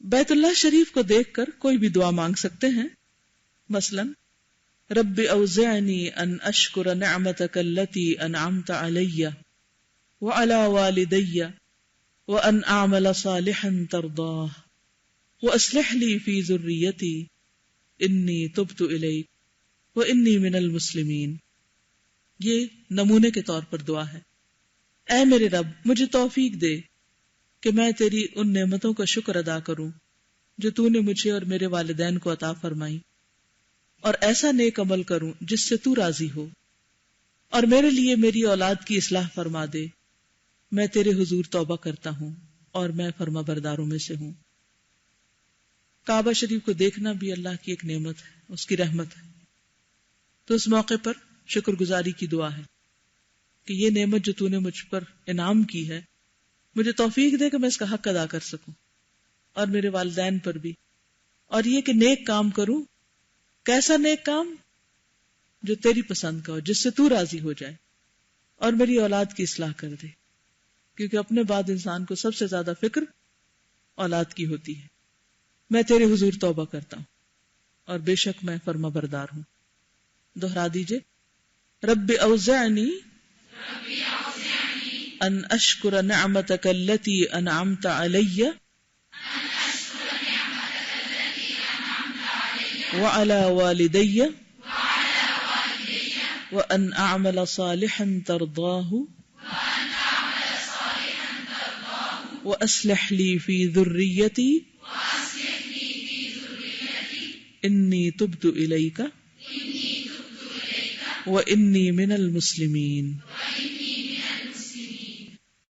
بیت اللہ شریف کو دیکھ کر کوئی بھی دعا مانگ سکتے ہیں. مثلا رب اوزعنی ان اشکر نعمتک التی انعمت علی وعلی والدی وان اعمل صالحا ترضاہ واصلح لی فی ذریتی انی تبت الیک وانی من المسلمین. یہ نمونے کے طور پر دعا ہے. اے میرے رب مجھے توفیق دے کہ میں تیری ان نعمتوں کا شکر ادا کروں جو تو نے مجھے اور میرے والدین کو عطا فرمائی، اور ایسا نیک عمل کروں جس سے تو راضی ہو، اور میرے لیے میری اولاد کی اصلاح فرما دے. میں تیرے حضور توبہ کرتا ہوں اور میں فرما برداروں میں سے ہوں. کعبہ شریف کو دیکھنا بھی اللہ کی ایک نعمت ہے، اس کی رحمت ہے. تو اس موقع پر شکر گزاری کی دعا ہے کہ یہ نعمت جو تو نے مجھ پر انعام کی ہے، مجھے توفیق دے کہ میں اس کا حق ادا کر سکوں، اور میرے والدین پر بھی. اور یہ کہ نیک کام کروں. کیسا نیک کام؟ جو تیری پسند کا ہو، جس سے تو راضی ہو جائے. اور میری اولاد کی اصلاح کر دے، کیونکہ اپنے بعد انسان کو سب سے زیادہ فکر اولاد کی ہوتی ہے. میں تیرے حضور توبہ کرتا ہوں اور بے شک میں فرما بردار ہوں. دہرا دیجئے. رب اوزعنی ان اشکر نعمتک التی انعمت علی وعلی والدی وان اعمل صالحا ترضاہ واصلح لی فی ذریتی انی تبت الیک وانی من المسلمین.